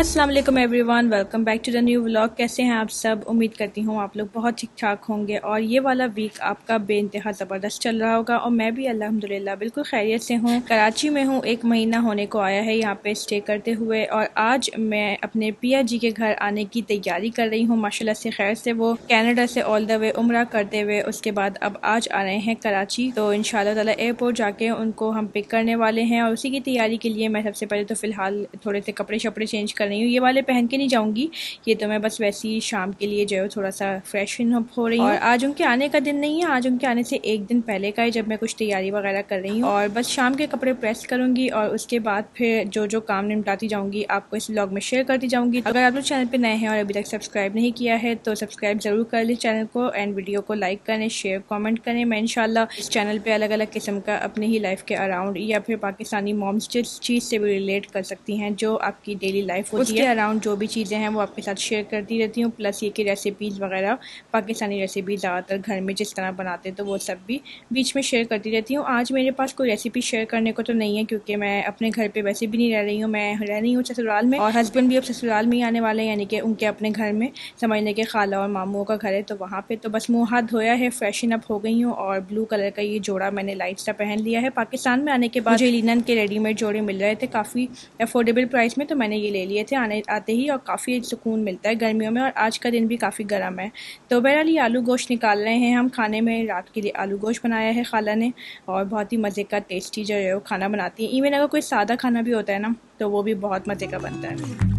अस्सलाम वालेकुम everyone, welcome back to the new vlog. कैसे हैं आप सब? उम्मीद करती हूँ आप लोग बहुत ठीक ठाक होंगे और ये वाला वीक आपका बेइंतहा ज़बरदस्त चल रहा होगा और मैं भी अल्हम्दुलिल्लाह बिल्कुल खैरियत से हूँ। कराची में हूँ, 1 महीना होने को आया है यहाँ पे स्टे करते हुए और आज मैं अपने पिया जी के घर आने की तैयारी कर रही हूँ। माशाल्लाह से खैर से वो कनाडा से ऑल द वे उम्रा करते हुए उसके बाद अब आज आ रहे हैं कराची, तो इंशाल्लाह ताला एयरपोर्ट जाके उनको हम पिक करने वाले हैं और उसी की तैयारी के लिए मैं सबसे पहले तो फ़िलहाल थोड़े से कपड़े शपड़े चेंज कर रही हूँ। ये वाले पहन के नहीं जाऊंगी, ये तो मैं बस वैसे ही शाम के लिए जो है थोड़ा सा फ्रेशन अप हो रही हूँ। और आज उनके आने का दिन नहीं है, आज उनके आने से 1 दिन पहले का है जब मैं कुछ तैयारी वगैरह कर रही हूँ और बस शाम के कपड़े प्रेस करूंगी और उसके बाद फिर जो जो काम निपटाती जाऊंगी आपको इस व्लॉग में शेयर करती जाऊंगी। अगर आप लोग चैनल पे नए हैं और अभी तक सब्सक्राइब नहीं किया है तो सब्सक्राइब जरूर कर लें चैनल को एंड वीडियो को लाइक करें, शेयर कमेंट करें। मैं इंशाल्लाह इस चैनल पे अलग अलग किस्म का अपनी ही लाइफ के अराउंड या फिर पाकिस्तानी मॉम्स जिस चीज़ से भी रिलेट कर सकती हैं, जो आपकी डेली लाइफ होती है अराउंड जो भी चीज़ें हैं वो आपके साथ शेयर करती रहती हूँ। प्लस ये कि रेसिपीज़ वगैरह पाकिस्तानी रेसिपी ज़्यादातर घर में जिस तरह बनाते हैं तो वो सब भी बीच में शेयर करती रहती हूँ। आज मेरे पास कोई रेसिपी शेयर करने को तो नहीं है क्योंकि मैं अपने घर पे वैसे भी नहीं रह रही हूँ, मैं रह रही हूँ ससुराल में और हस्बैंड भी अब ससुराल में ही आने वाले हैं, यानी कि उनके अपने घर में, समझने के खाला और मामू का घर है, तो वहाँ पे तो बस मुँह हाथ धोया है, फ्रेशन अप हो गई हूँ और ब्लू कलर का ये जोड़ा मैंने लाइट सा पहन लिया है। पाकिस्तान में आने के बाद मुझे लिनन के रेडीमेड जोड़े मिल रहे थे काफ़ी अफोर्डेबल प्राइस में, तो मैंने ये ले लिए थे आते ही और काफ़ी सुकून मिलता है गर्मियों में और आज का दिन भी काफ़ी गर्म है। तो बहरहाल ये आलू गोश्त निकाल रहे हैं हम खाने में, रात के लिए आलू गोश्त बनाया है खाला ने और बहुत ही मज़े का टेस्टी जो है वो खाना बनाती है। इवन अगर कोई सादा खाना भी होता है ना तो वो भी बहुत मज़े का बनता है।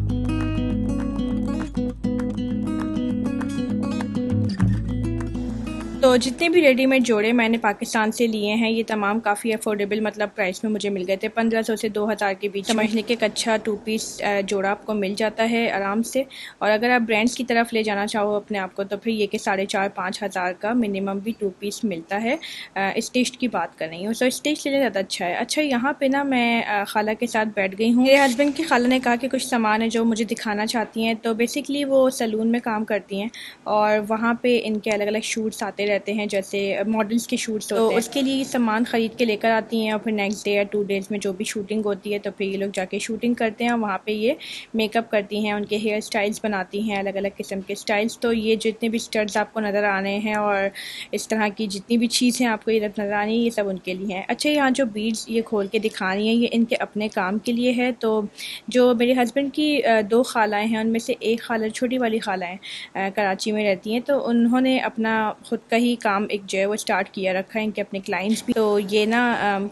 तो जितने भी रेडीमेड जोड़े मैंने पाकिस्तान से लिए हैं ये तमाम काफ़ी अफोर्डेबल मतलब प्राइस में मुझे मिल गए थे, 1500 से 2000 के बीच। समझने के एक अच्छा 2 पीस जोड़ा आपको मिल जाता है आराम से। और अगर आप ब्रांड्स की तरफ ले जाना चाहो अपने आप को तो फिर ये कि 4,500-5 हज़ार का मिनिमम भी 2 पीस मिलता है। इस टेस्ट की बात कर रही हूँ, सो इस टेस्ट के लिए ज़्यादा अच्छा है। अच्छा, यहाँ पर ना मैं खाला के साथ बैठ गई हूँ। मेरे हस्बैंड की खाला ने कहा कि कुछ सामान है जो मुझे दिखाना चाहती हैं, तो बेसिकली वो सैलून में काम करती हैं और वहाँ पर इनके अलग अलग शूट्स आते रहते हैं, जैसे मॉडल्स के शूट्स होते हैं, उसके लिए सामान खरीद के लेकर आती हैं और फिर नेक्स्ट डे या 2 डेज़ में जो भी शूटिंग होती है तो फिर ये लोग जाके शूटिंग करते हैं और वहाँ पे ये मेकअप करती हैं, उनके हेयर स्टाइल्स बनाती हैं, अलग अलग किस्म के स्टाइल्स। तो ये जितने भी स्टड्स आपको नज़र आ रहे हैं और इस तरह की जितनी भी चीज़ें आपको ये नज़र आ रही हैं ये सब उनके लिए हैं। अच्छा, यहाँ जो बीड्स ये खोल के दिखा रही हैं ये इनके अपने काम के लिए है। तो जो मेरे हस्बैंड की 2 खालाएँ हैं उनमें से एक खाला, छोटी वाली खालाएँ कराची में रहती हैं, तो उन्होंने अपना खुद का ही काम एक जो है वो स्टार्ट किया रखा है, इनके अपने क्लाइंट्स भी। तो ये ना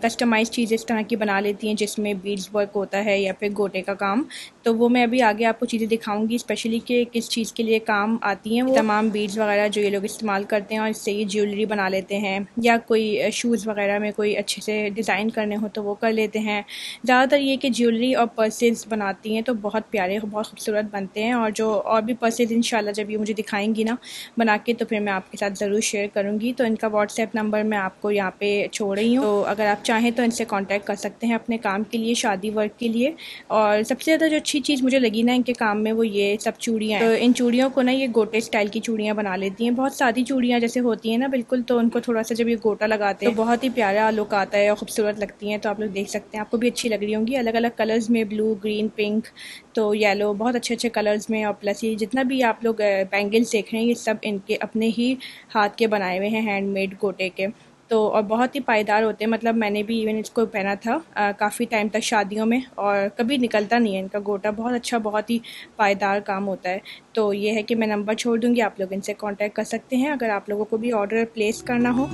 कस्टमाइज चीज़ इस तरह की बना लेती हैं जिसमें बीड्स वर्क होता है या फिर गोटे का काम। तो वो मैं अभी आगे आपको चीज़ें दिखाऊंगी स्पेशली कि किस चीज़ के लिए काम आती हैं वो तमाम बीड्स वगैरह जो ये लोग इस्तेमाल करते हैं और इससे ये ज्वेलरी बना लेते हैं या कोई शूज़ वगैरह में कोई अच्छे से डिज़ाइन करने हो तो वो कर लेते हैं। ज़्यादातर ये कि ज्वेलरी और पर्सेज बनाती हैं तो बहुत प्यारे बहुत खूबसूरत बनते हैं और जो और भी पर्सेज इंशाल्लाह जब ये मुझे दिखाएंगी ना बना के तो फिर मैं आपके साथ ज़रूर शेयर करूँगी। तो इनका व्हाट्सएप नंबर मैं आपको यहाँ पे छोड़ रही हूँ, तो अगर आप चाहें तो इनसे कांटेक्ट कर सकते हैं अपने काम के लिए, शादी वर्क के लिए। और सबसे ज़्यादा जो अच्छी चीज़ मुझे लगी ना इनके काम में वो ये सब चूड़ियाँ, तो इन चूड़ियों को ना ये गोटे स्टाइल की चूड़ियाँ बना लेती हैं, बहुत सादी चूड़ियाँ जैसे होती हैं ना बिल्कुल, तो उनको थोड़ा सा जब ये गोटा लगाते हैं तो बहुत ही प्यारा लुक आता है और खूबसूरत लगती हैं। तो आप लोग देख सकते हैं, आपको भी अच्छी लग रही होंगी अलग अलग कलर्स में, ब्लू, ग्रीन, पिंक, तो येलो, बहुत अच्छे अच्छे कलर्स में। और प्लस ये जितना भी आप लोग बैंगल्स देख रहे हैं ये सब इनके अपने ही हाथ के बनाए हुए हैं, हैंडमेड गोटे के। तो और बहुत ही पायदार होते हैं, मतलब मैंने भी इवन इसको पहना था काफ़ी टाइम तक शादियों में और कभी निकलता नहीं है इनका गोटा, बहुत अच्छा बहुत ही पायदार काम होता है। तो ये है कि मैं नंबर छोड़ दूँगी, आप लोग इनसे कांटेक्ट कर सकते हैं अगर आप लोगों को भी ऑर्डर प्लेस करना हो।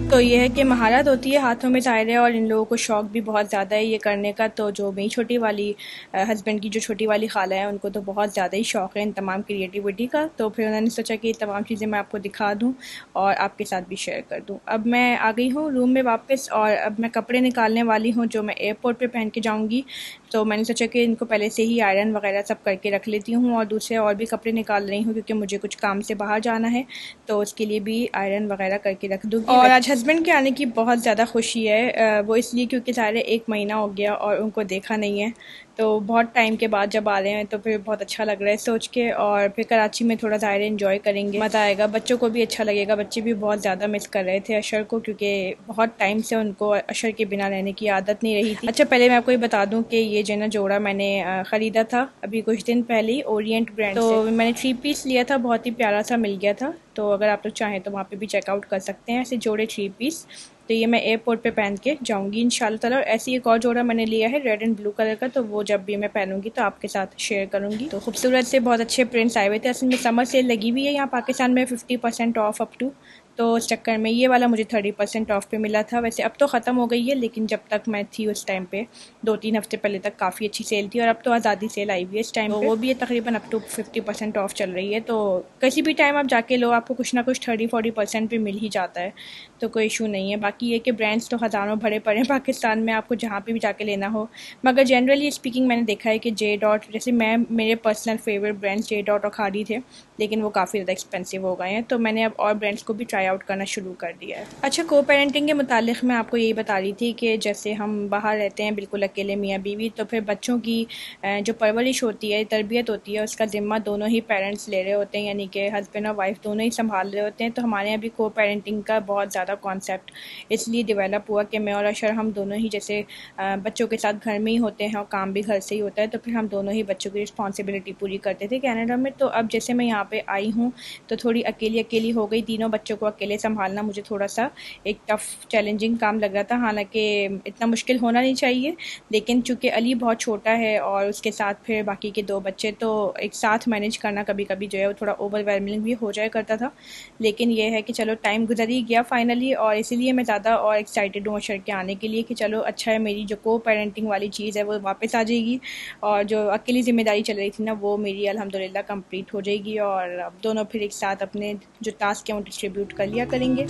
तो ये है कि महारत होती है हाथों में ज़ाहिर है और इन लोगों को शौक़ भी बहुत ज़्यादा है ये करने का। तो जो मेरी छोटी वाली हस्बैंड की जो छोटी वाली खाला है उनको तो बहुत ज़्यादा ही शौक़ है इन तमाम क्रिएटिविटी का, तो फिर उन्होंने सोचा कि ये तमाम चीज़ें मैं आपको दिखा दूँ और आपके साथ भी शेयर कर दूँ। अब मैं आ गई हूँ रूम में वापस और अब मैं कपड़े निकालने वाली हूँ जो मैं एयरपोर्ट पर पहन के जाऊँगी। तो मैंने सोचा कि इनको पहले से ही आयरन वगैरह सब करके रख लेती हूँ और दूसरे और भी कपड़े निकाल रही हूँ क्योंकि मुझे कुछ काम से बाहर जाना है, तो उसके लिए भी आयरन वगैरह करके रख दूँगी। और आज हस्बैंड के आने की बहुत ज़्यादा खुशी है, वो इसलिए क्योंकि सारे 1 महीना हो गया और उनको देखा नहीं है, तो बहुत टाइम के बाद जब आ रहे हैं तो फिर बहुत अच्छा लग रहा है सोच के। और फिर कराची में थोड़ा ज़ाहिर एंजॉय करेंगे, मज़ा आएगा, बच्चों को भी अच्छा लगेगा। बच्चे भी बहुत ज़्यादा मिस कर रहे थे अशर को, क्योंकि बहुत टाइम से उनको अशर के बिना रहने की आदत नहीं रही थी। अच्छा, पहले मैं आपको ये बता दूं कि ये जो ना जोड़ा मैंने ख़रीदा था अभी कुछ दिन पहले ही ओरिएंट ब्रांड से। तो मैंने 3 पीस लिया था, बहुत ही प्यारा सा मिल गया था, तो अगर आप लोग चाहें तो वहाँ पे भी चेकआउट कर सकते हैं ऐसे जोड़े 3 पीस। तो ये मैं एयरपोर्ट पे पहन के जाऊंगी इंशाल्लाह ताला। और ऐसे एक और जोड़ा मैंने लिया है रेड एंड ब्लू कलर का, तो वो जब भी मैं पहनूंगी तो आपके साथ शेयर करूंगी। तो खूबसूरत से बहुत अच्छे प्रिंट्स आए हुए थे। असल में समर सेल लगी हुई है यहाँ पाकिस्तान में 50% ऑफ अप टू, तो उस चक्कर में ये वाला मुझे 30% ऑफ पे मिला था। वैसे अब तो ख़त्म हो गई है, लेकिन जब तक मैं थी उस टाइम पे 2-3 हफ्ते पहले तक काफ़ी अच्छी सेल थी। और अब तो आज़ादी सेल आई हुई है इस टाइम पे, वो भी है तकरीबन अप टू 50% ऑफ चल रही है। तो किसी भी टाइम आप जाके लो, आपको कुछ ना कुछ 30-40% पे मिल ही जाता है, तो कोई इशू नहीं है। बाकी ये कि ब्रांड्स तो हज़ारों भरे पड़े हैं पाकिस्तान में, आपको जहाँ पे भी जाके लेना हो। मगर जनरली स्पीकिंग मैंने देखा है कि जे डॉट, जैसे मेरे personal favourite brands J dot और खादी थे, लेकिन वो काफ़ी ज़्यादा एक्सपेंसिव हो गए हैं, तो मैंने अब और ब्रांड्स को भी ट्राई आउट करना शुरू कर दिया है। अच्छा, को पेरेंटिंग के मुतालिक मैं आपको यही बता रही थी कि जैसे हम बाहर रहते हैं बिल्कुल अकेले मियाँ बीवी, तो फिर बच्चों की जो परवरिश होती है, तरबियत होती है, उसका ज़िम्मा दोनों ही पेरेंट्स ले रहे होते हैं, यानी कि हस्बैंड और वाइफ दोनों ही संभाल रहे होते हैं। तो हमारे यहाँ भी को पेरेंटिंग का बहुत ज़्यादा कॉन्सेप्ट इसलिए डेवलप हुआ कि मैं और अशर हम दोनों ही जैसे बच्चों के साथ घर में ही होते हैं और काम भी घर से ही होता है, तो फिर हम दोनों ही बच्चों की रिस्पॉन्सिबिलिटी पूरी करते थे कनाडा में। तो अब जैसे मैं यहाँ पे आई हूँ तो थोड़ी अकेली अकेली हो गई, तीनों बच्चों को अकेले संभालना मुझे थोड़ा सा एक टफ़ चैलेंजिंग काम लग रहा था। हालांकि इतना मुश्किल होना नहीं चाहिए, लेकिन चूँकि अली बहुत छोटा है और उसके साथ फिर बाकी के 2 बच्चे, तो एक साथ मैनेज करना कभी कभी जो है वो थोड़ा ओवरवेलमिंग भी हो जाया करता था। लेकिन ये है कि चलो टाइम गुजर ही गया फाइनली, और इसीलिए मैं ज़्यादा और एक्साइटेड हूँ अशर के आने के लिए कि चलो अच्छा है, मेरी जो को पेरेंटिंग वाली चीज़ है वो वापस आ जाएगी, और जो अकेली ज़िम्मेदारी चल रही थी ना वो मेरी अल्हम्दुलिल्लाह कंप्लीट हो जाएगी, और अब दोनों फिर एक साथ अपने जो टास्क हैं वो डिस्ट्रीब्यूट कर लिया करेंगे।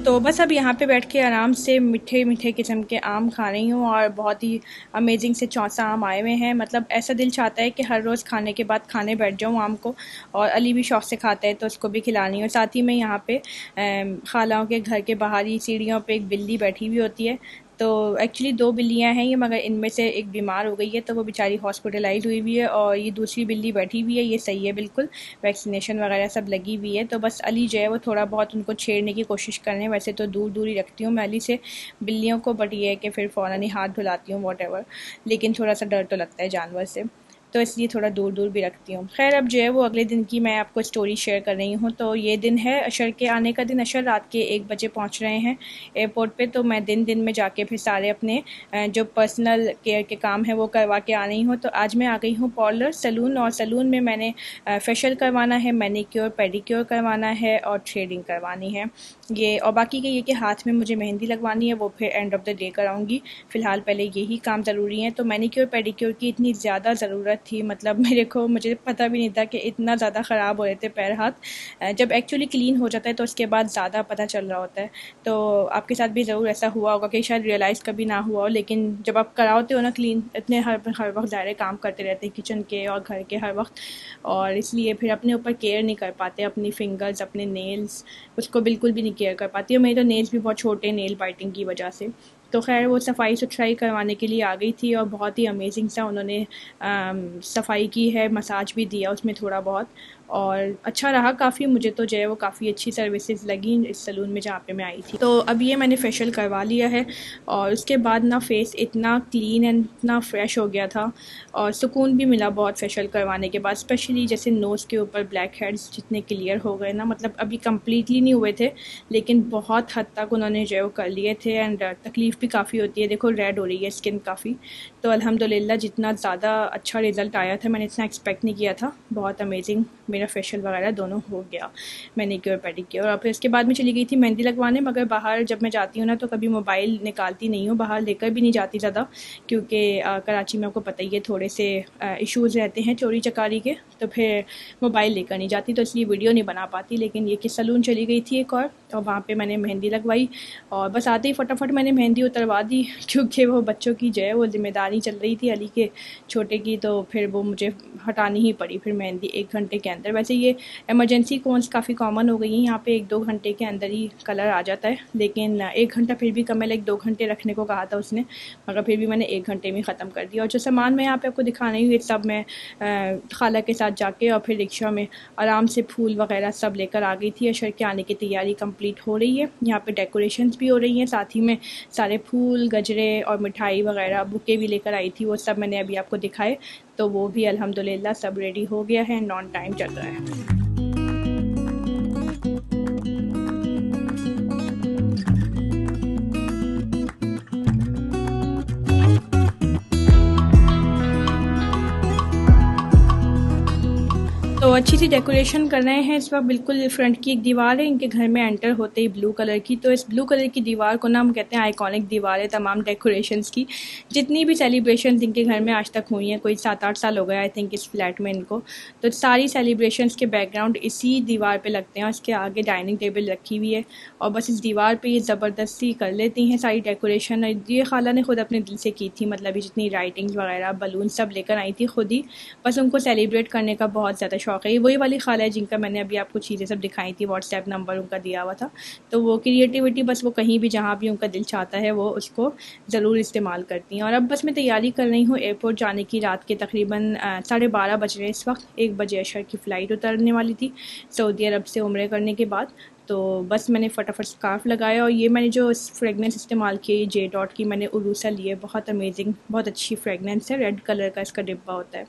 तो बस अब यहाँ पे बैठ के आराम से मीठे मीठे किस्म के आम खा रही हूँ, और बहुत ही अमेजिंग से 64 आम आए हुए हैं। मतलब ऐसा दिल चाहता है कि हर रोज़ खाने के बाद खाने बैठ जाऊँ आम को, और अली भी शौक़ से खाता है तो उसको भी खिलानी हूँ। साथ ही में यहाँ पे खालाओं के घर के बाहर ही सीढ़ियों पे एक बिल्ली बैठी हुई होती है। तो एक्चुअली 2 बिल्लियाँ हैं ये, मगर इनमें से एक बीमार हो गई है तो वो बेचारी हॉस्पिटलाइज हुई हुई है, और ये दूसरी बिल्ली बैठी हुई है, ये सही है बिल्कुल, वैक्सीनेशन वगैरह सब लगी हुई है। तो बस अली जो है वो थोड़ा बहुत उनको छेड़ने की कोशिश कर रहे हैं। वैसे तो दूर दूर ही रखती हूँ मैं अली से बिल्लियों को, बट ये है कि फिर फ़ौरन ही हाथ धुलाती हूँ वॉट, लेकिन थोड़ा सा डर तो लगता है जानवर से, तो इसलिए थोड़ा दूर दूर भी रखती हूँ। खैर, अब जो है वो अगले दिन की मैं आपको स्टोरी शेयर कर रही हूँ। तो ये दिन है अशर के आने का दिन। अशर रात के 1 बजे पहुँच रहे हैं एयरपोर्ट पे, तो मैं दिन में जाके फिर सारे अपने जो पर्सनल केयर के काम है वो करवा के आ रही हूँ। तो आज मैं आ गई हूँ पार्लर सैलून, और सैलून में मैंने फेशियल करवाना है, मैनिक्योर पेडिक्योर करवाना है और थ्रेडिंग करवानी है ये, और बाकी के ये कि हाथ में मुझे मेहंदी लगवानी है, वो फिर एंड ऑफ द डे कराऊंगी। फ़िलहाल पहले यही काम ज़रूरी है। तो मैनिक्योर पेडिक्योर की इतनी ज़्यादा ज़रूरत थी, मतलब मुझे पता भी नहीं था कि इतना ज़्यादा ख़राब हो रहे थे पैर हाथ। जब एक्चुअली क्लीन हो जाता है तो उसके बाद ज़्यादा पता चल रहा होता है। तो आपके साथ भी ज़रूर ऐसा हुआ होगा कि शायद रियलाइज़ कभी ना हुआ हो, लेकिन जब आप कराते हो ना क्लीन, इतने हर वक्त ज़ाहिर काम करते रहते हैं किचन के और घर के हर वक्त, और इसलिए फिर अपने ऊपर केयर नहीं कर पाते, अपनी फिंगर्स अपने नेल्स उसको बिल्कुल भी नहीं केयर कर पाती। और मेरे तो नेल्स भी बहुत छोटे, नेल बाइटिंग की वजह से। तो खैर वो सफाई सुथराई करवाने के लिए आ गई थी, और बहुत ही अमेजिंग सा उन्होंने सफाई की है, मसाज भी दिया उसमें थोड़ा बहुत, और अच्छा रहा काफ़ी। मुझे तो जो है वो काफ़ी अच्छी सर्विसेज लगी इस सैलून में जहाँ पे मैं आई थी। तो अब ये मैंने फेशियल करवा लिया है, और उसके बाद ना फेस इतना क्लीन एंड इतना फ्रेश हो गया था, और सुकून भी मिला बहुत फेशियल करवाने के बाद। स्पेशली जैसे नोज़ के ऊपर ब्लैक हेड्स जितने क्लियर हो गए ना, मतलब अभी कम्प्लीटली नहीं हुए थे, लेकिन बहुत हद तक उन्होंने जो है वो कर लिए थे। एंड तकलीफ़ भी काफ़ी होती है, देखो रेड हो रही है स्किन काफ़ी। तो अल्हम्दुलिल्लाह जितना ज़्यादा अच्छा रिज़ल्ट आया था मैंने इतना एक्सपेक्ट नहीं किया था, बहुत अमेजिंग मेरा फेशियल वगैरह दोनों हो गया, मैनीक्योर पेडिक्योर। और फिर उसके बाद में चली गई थी मेहंदी लगवाने, मगर बाहर जब मैं जाती हूँ ना तो कभी मोबाइल निकालती नहीं हूँ, बाहर लेकर भी नहीं जाती ज़्यादा, क्योंकि कराची में आपको पता ही है थोड़े से इश्यूज़ रहते हैं चोरी चकारी के, तो फिर मोबाइल लेकर नहीं जाती, तो इसलिए वीडियो नहीं बना पाती। लेकिन ये कि सैलून चली गई थी एक और वहाँ पे मैंने मेहंदी लगवाई, और बस आते ही फटाफट मैंने मेहंदी उतरवा दी, क्योंकि वो बच्चों की जो है वो ज़िम्मेदारी चल रही थी अली के छोटे की, तो फिर वो मुझे हटानी ही पड़ी फिर मेहंदी 1 घंटे के अंदर। वैसे ये इमरजेंसी कोन्स काफ़ी कॉमन हो गई हैं यहाँ पे, 1-2 घंटे के अंदर ही कलर आ जाता है, लेकिन 1 घंटा फिर भी कम है। लाइक 2 घंटे रखने को कहा था उसने, मगर फिर भी मैंने 1 घंटे में ख़त्म कर दिया। और जो सामान मैं यहाँ पे आपको दिखाने हुई सब मैं खाला के साथ जाके और फिर रिक्शा में आराम से फूल वगैरह सब लेकर आ गई थी। अशर के आने की तैयारी कंप्लीट हो रही है, यहाँ पे डेकोरेशंस भी हो रही हैं, साथ ही में सारे फूल गजरे और मिठाई वगैरह बुके भी लेकर आई थी, वो सब मैंने अभी आपको दिखाए। तो वो भी अल्हम्दुलिल्लाह सब रेडी हो गया है, नॉन टाइम चल रहा है। तो अच्छी सी डेकोरेशन कर रहे हैं इस वक्त। बिल्कुल फ्रंट की एक दीवार है इनके घर में एंटर होते ही ब्लू कलर की, तो इस ब्लू कलर की दीवार को ना हम कहते हैं आइकॉनिक दीवार है तमाम डेकोरेशंस की। जितनी भी सेलिब्रेशंस इनके घर में आज तक हुई हैं, कोई 7-8 साल हो गए आई थिंक इस फ्लैट में इनको, तो सारी सेलिब्रेशंस के बैकग्राउंड इसी दीवार पर लगते हैं। उसके आगे डाइनिंग टेबल रखी हुई है और बस इस दीवार पर ये ज़बरदस्ती कर लेती हैं सारी डेकोरेशन। ये खाला ने खुद अपने दिल से की थी, मतलब ये जितनी राइटिंग्स वगैरह बलून सब लेकर आई थी खुद ही, बस उनको सेलिब्रेट करने का बहुत ज़्यादा शौक है। वही वाली खाला है जिनका मैंने अभी आपको चीज़ें सब दिखाई थी, व्हाट्सएप नंबर उनका दिया हुआ था, तो वो क्रिएटिविटी बस वो कहीं भी जहाँ भी उनका दिल चाहता है वो उसको ज़रूर इस्तेमाल करती हैं। और अब बस मैं तैयारी कर रही हूँ एयरपोर्ट जाने की। रात के तकरीबन 12:30 बज रहे हैं इस वक्त, 1 बजे अशर की फ़्लाइट उतरने वाली थी सऊदी अरब से उम्रे करने के बाद। तो बस मैंने फटाफट स्कार्फ लगाया, और ये मैंने जो फ्रेगनेंस इस्तेमाल की जे डॉट की मैंने उरूसा ली है, बहुत अमेजिंग बहुत अच्छी फ्रेगनेंस है, रेड कलर का इसका डिब्बा होता है,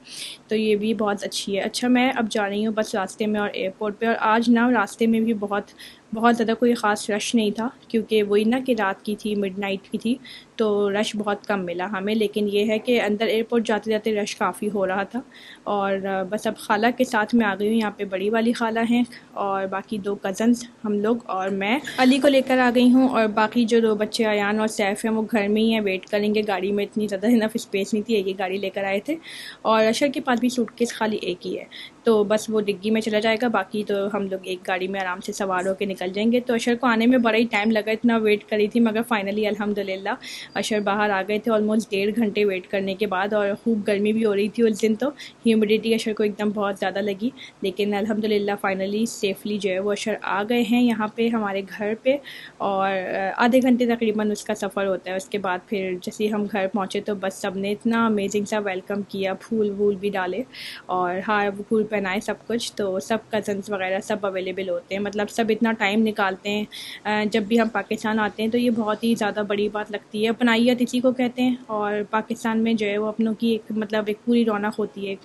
तो ये भी बहुत अच्छी है। अच्छा मैं अब जा रही हूँ बस रास्ते में और एयरपोर्ट पे, और आज ना रास्ते में भी बहुत ज़्यादा कोई ख़ास रश नहीं था, क्योंकि वही ना कि रात की थी, मिडनाइट की थी, तो रश बहुत कम मिला हमें। लेकिन ये है कि अंदर एयरपोर्ट जाते जाते रश काफ़ी हो रहा था। और बस अब खाला के साथ में आ गई हूँ, यहाँ पे बड़ी वाली खाला हैं और बाकी 2 कज़न्स हम लोग, और मैं अली को लेकर आ गई हूँ। और बाकी जो 2 बच्चे अयान और सैफ हैं वो घर में ही हैं, वेट करेंगे। गाड़ी में इतनी ज़्यादा इनफ स्पेस नहीं थी, एक ही गाड़ी लेकर आए थे, और अशर के पास भी सूटकेस खाली एक ही है, तो बस वो डिग्गी में चला जाएगा, बाकी तो हम लोग एक गाड़ी में आराम से सवार होकर निकल जाएंगे। तो अशर को आने में बड़ा ही टाइम लगा, इतना वेट करी थी, मगर फाइनली अल्हम्दुलिल्लाह अशर बाहर आ गए थे ऑलमोस्ट 1.5 घंटे वेट करने के बाद। और खूब गर्मी भी हो रही थी उस दिन, तो ह्यूमिडिटी अशर को एकदम बहुत ज़्यादा लगी, लेकिन अल्हम्दुलिल्लाह फाइनली सेफली जो है वो अशर आ गए हैं यहाँ पे हमारे घर पे। और आधे घंटे तकरीबन उसका सफ़र होता है। उसके बाद फिर जैसे हम घर पहुँचे तो बस सब ने इतना अमेजिंग सा वेलकम किया, फूल वूल भी डाले और हाँ फूल पहनाए सब कुछ। तो सब कज़न्स वगैरह सब अवेलेबल होते हैं, मतलब सब इतना टाइम निकालते हैं। जब भी हम पाकिस्तान आते हैं तो ये बहुत ही ज़्यादा बड़ी बात लगती है, अपनाइयत इसी को कहते हैं। और पाकिस्तान में जो है वो अपनों की एक मतलब एक पूरी रौनक होती है, एक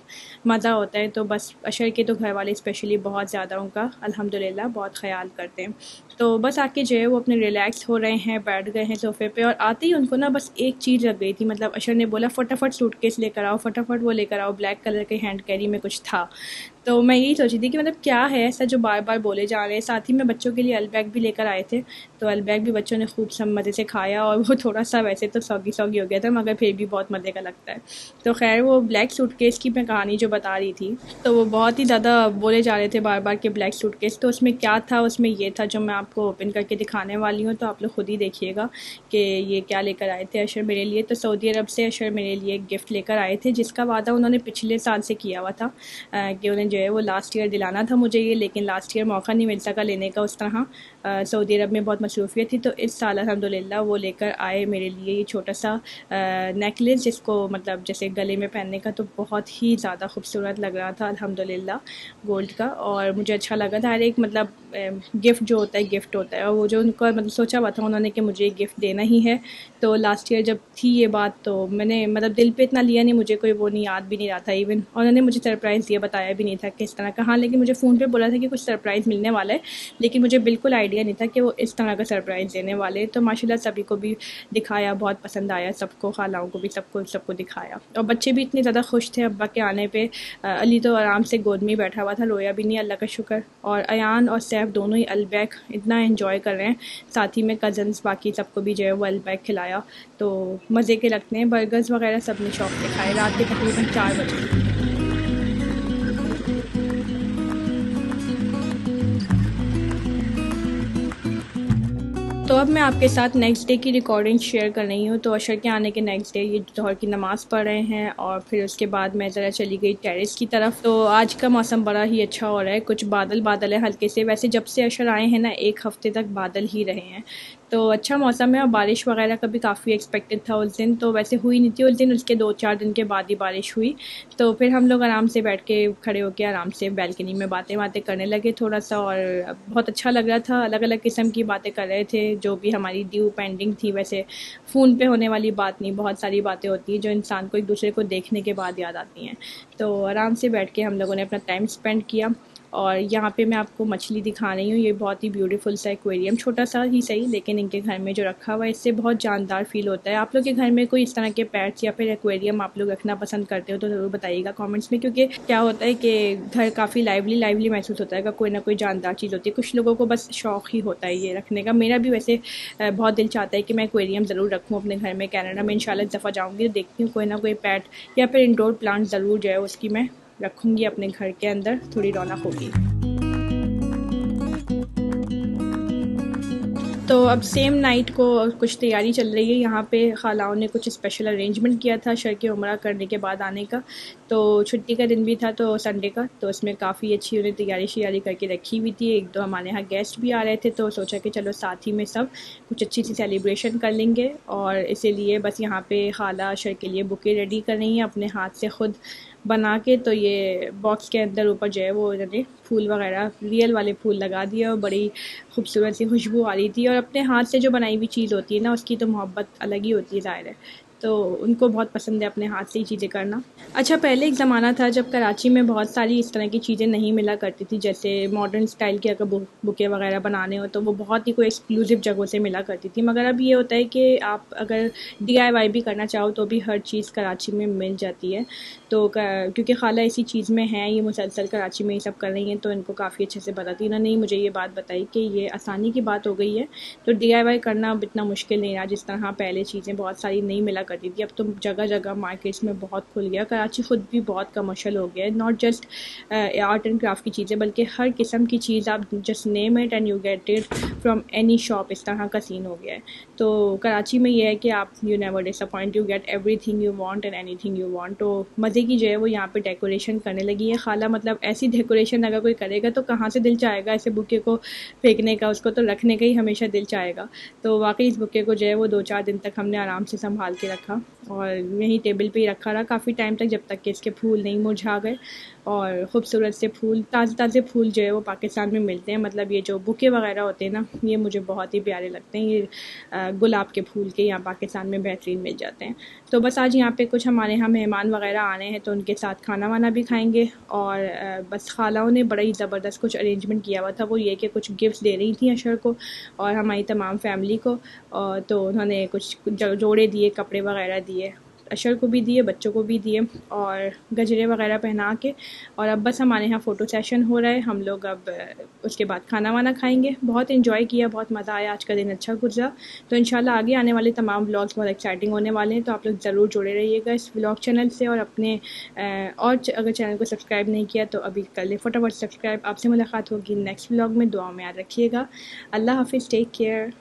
मज़ा होता है। तो बस अशर के तो घर वाले स्पेशली बहुत ज़्यादा उनका अल्हम्दुलिल्लाह बहुत ख्याल करते हैं। तो बस आके जो है वो अपने रिलैक्स हो रहे हैं, बैठ गए हैं सोफ़े पे। और आते ही उनको ना बस एक चीज़ लग गई थी, मतलब अशर ने बोला फटाफट सूटकेस लेकर आओ, फटाफट वो लेकर आओ। ब्लैक कलर के हैंड कैरी में कुछ था, तो मैं यही सोची थी कि मतलब क्या है ऐसा जो बार बार बोले जा रहे हैं। साथ ही में बच्चों के लिए अलबैग भी लेकर आए थे, तो अलबैग भी बच्चों ने खूब सब मज़े से खाया, और वो थोड़ा सा वैसे तो सौगी सौगी हो गया था, मगर फिर भी बहुत मज़े का लगता है। तो खैर वो ब्लैक सूटकेस की मैं कहानी जो बता रही थी, तो वो बहुत ही ज़्यादा बोले जा रहे थे बार बार कि ब्लैक सूटकेस। तो उसमें क्या था, उसमें ये था जो मैं आपको ओपन करके दिखाने वाली हूँ, तो आप लोग खुद ही देखिएगा कि ये क्या लेकर आए थे अशर मेरे लिए। तो सऊदी अरब से अशर मेरे लिए एक गिफ्ट लेकर आए थे, जिसका वादा उन्होंने पिछले साल से किया हुआ था कि उन्हें जो है वो लास्ट ईयर दिलाना था मुझे ये, लेकिन लास्ट ईयर मौका नहीं मिल सका लेने का उस तरह, सऊदी अरब में बहुत मसरूफियत थी। तो इस साल अल्हम्दुलिल्लाह वो लेकर आए मेरे लिए ये छोटा सा नेकलेस, जिसको मतलब जैसे गले में पहनने का, तो बहुत ही ज़्यादा खूबसूरत लग रहा था अल्हम्दुलिल्लाह, गोल्ड का। और मुझे अच्छा लगा था, हर एक मतलब गिफ्ट जो होता है गिफ्ट होता है, और वो जो उनका मतलब सोचा हुआ था उन्होंने कि मुझे गिफ्ट देना ही है। तो लास्ट ईयर जब थी ये बात तो मैंने मतलब दिल पे इतना लिया नहीं, मुझे कोई वो नहीं, याद भी नहीं रहा था इवन, और उन्होंने मुझे सरप्राइज़ दिया, बताया भी नहीं था किस तरह का। हाँ, लेकिन मुझे फ़ोन पे बोला था कि कुछ सरप्राइज़ मिलने वाला है, लेकिन मुझे बिल्कुल आइडिया नहीं था कि वो इस तरह का सरप्राइज़ देने वाले। तो माशाल्लाह सभी को भी दिखाया, बहुत पसंद आया सबको, खालाओं को भी, सबको दिखाया, और बच्चे भी इतने ज़्यादा खुश थे अब्बा के आने पे। अली तो आराम से गोद में ही बैठा हुआ था, रोया भी नहीं, अल्लाह का शुक्र। और अयान और सैफ दोनों ही अलबैक इतना एंजॉय कर रहे हैं, साथ ही में कज़न्स बाकी सबको भी जो है वो अलबैक खिलाया। तो मज़े के लगते हैं, बर्गर्स वगैरह सब ने शौक से खाए। रात के तकरीबन 4 बजे। तो अब मैं आपके साथ नेक्स्ट डे की रिकॉर्डिंग शेयर कर रही हूँ। तो अशर के आने के नेक्स्ट डे ये जोहर की नमाज़ पढ़ रहे हैं, और फिर उसके बाद मैं ज़रा चली गई टेरेस की तरफ। तो आज का मौसम बड़ा ही अच्छा हो रहा है, कुछ बादल बादल है हल्के से। वैसे जब से अशर आए हैं ना, 1 हफ़्ते तक बादल ही रहे हैं, तो अच्छा मौसम है। और बारिश वगैरह का भी काफ़ी एक्सपेक्टेड था उस दिन, तो वैसे हुई नहीं थी उस दिन, उसके 2-4 दिन के बाद ही बारिश हुई। तो फिर हम लोग आराम से बैठ के, खड़े होकर आराम से बैल्कनी में बातें करने लगे थोड़ा सा, और बहुत अच्छा लग रहा था। अलग अलग किस्म की बातें कर रहे थे, जो भी हमारी ड्यू पेंडिंग थी। वैसे फ़ोन पे होने वाली बात नहीं, बहुत सारी बातें होती हैं जो इंसान को एक दूसरे को देखने के बाद याद आती हैं। तो आराम से बैठ के हम लोगों ने अपना टाइम स्पेंड किया। और यहाँ पे मैं आपको मछली दिखा रही हूँ, ये बहुत ही ब्यूटीफुल सा एक्वेरियम, छोटा सा ही सही, लेकिन इनके घर में जो रखा हुआ है इससे बहुत जानदार फील होता है। आप लोग के घर में कोई इस तरह के पेट्स या फिर एक्वेरियम आप लोग रखना पसंद करते हो तो ज़रूर बताइएगा कमेंट्स में, क्योंकि क्या होता है कि घर काफ़ी लाइवली महसूस होता है अगर कोई ना कोई जानदार चीज़ होती है। कुछ लोगों को बस शौक़ ही होता है ये रखने का। मेरा भी वैसे बहुत दिल चाहता है कि मैं एक्वेरियम ज़रूर रखूँ अपने घर में। कनाडा में इंशाल्लाह दफ़ा जाऊँगी तो देखती हूँ कोई ना कोई पेट या फिर इंडोर प्लांट ज़रूर जो है उसकी मैं रखूँगी अपने घर के अंदर, थोड़ी रौनक होगी। तो अब सेम नाइट को कुछ तैयारी चल रही है यहाँ पे। खालाओं ने कुछ स्पेशल अरेंजमेंट किया था शर के उम्रा करने के बाद आने का। तो छुट्टी का दिन भी था, तो संडे का, तो उसमें काफ़ी अच्छी उन्हें तैयारी करके रखी हुई थी। 1-2 हमारे यहाँ गेस्ट भी आ रहे थे, तो सोचा कि चलो साथ ही में सब कुछ अच्छी सी सेलिब्रेशन कर लेंगे। और इसीलिए बस यहाँ पे खाला शर के लिए बुके रेडी कर रही हैं अपने हाथ से खुद बना के। तो ये बॉक्स के अंदर ऊपर जो है वो उन्होंने फूल वगैरह रियल वाले फूल लगा दिए, और बड़ी खूबसूरत सी खुशबू आ रही थी। और अपने हाथ से जो बनाई हुई चीज़ होती है ना, उसकी तो मोहब्बत अलग ही होती है, ज़ाहिर है। तो उनको बहुत पसंद है अपने हाथ से ही चीज़ें करना। अच्छा, पहले एक ज़माना था जब कराची में बहुत सारी इस तरह की चीज़ें नहीं मिला करती थी, जैसे मॉडर्न स्टाइल की अगर बुके वगैरह बनाने हो तो वो बहुत ही कोई एक्सक्लूसिव जगहों से मिला करती थी। मगर अब ये होता है कि आप अगर DIY भी करना चाहो तो भी हर चीज़ कराची में मिल जाती है। तो क्योंकि खाला इसी चीज़ में हैं, ये मुसलसल कराची में ये सब कर रही हैं, तो इनको काफ़ी अच्छे से पता थी। इन्होंने ही मुझे ये बात बताई कि ये आसानी की बात हो गई है, तो DIY करना अब इतना मुश्किल नहीं रहा। जिस तरह पहले चीज़ें बहुत सारी नहीं मिला करती थी, अब तो जगह जगह मार्केट्स में बहुत खुल गया। कराची ख़ुद भी बहुत कमर्शियल हो गया है, not just art and craft की चीज़ें, बल्कि हर किस्म की चीज़ आप just name it and you get it from any shop, इस तरह का सीन हो गया है। तो कराची में ये है कि आप you never disappoint, you get everything you want and anything you want. तो मज़े की जो है वो यहाँ पे डेकोरेशन करने लगी है खाला। मतलब ऐसी डेकोरेशन अगर कोई करेगा तो कहाँ से दिल चाहेगा ऐसे बुके को फेंकने का, उसको तो रखने का ही हमेशा दिल चाहेगा। तो वाकई इस बुके को जो है वो 2-4 दिन तक हमने आराम से संभाल के रखा, और यहीं टेबल पे ही रखा रहा काफ़ी टाइम तक, जब तक कि इसके फूल नहीं मुरझा गए। और ख़ूबसूरत से फूल, ताज़े फूल जो है वो पाकिस्तान में मिलते हैं। मतलब ये जो बुके वगैरह होते हैं ना, ये मुझे बहुत ही प्यारे लगते हैं। ये गुलाब के फूल के यहाँ पाकिस्तान में बेहतरीन मिल जाते हैं। तो बस आज यहाँ पे कुछ हमारे यहाँ मेहमान वगैरह आने हैं, तो उनके साथ खाना वाना भी खाएंगे। और बस खालाओं ने बड़ा ही ज़बरदस्त कुछ अरेंजमेंट किया हुआ था, वो ये कि कुछ गिफ्ट्स दे रही थी अशर को और हमारी तमाम फैमिली को। तो उन्होंने कुछ जोड़े दिए, कपड़े वगैरह दिए, अशर को भी दिए, बच्चों को भी दिए, और गजरे वगैरह पहना के। और अब बस हमारे यहाँ फ़ोटो सेशन हो रहा है, हम लोग अब उसके बाद खाना वाना खाएंगे। बहुत इन्जॉय किया, बहुत मज़ा आया, आज का दिन अच्छा गुजरा। तो इंशाल्लाह आगे आने वाले तमाम व्लॉग्स बहुत एक्साइटिंग होने वाले हैं, तो आप लोग ज़रूर जुड़े रहिएगा इस व्लॉग चैनल से। और अपने और अगर चैनल को सब्सक्राइब नहीं किया तो अभी कर लें फटाफट सब्सक्राइब। आपसे मुलाकात होगी नेक्स्ट व्लॉग में, दुआ में याद रखिएगा। अल्लाह हाफिज़, टेक केयर।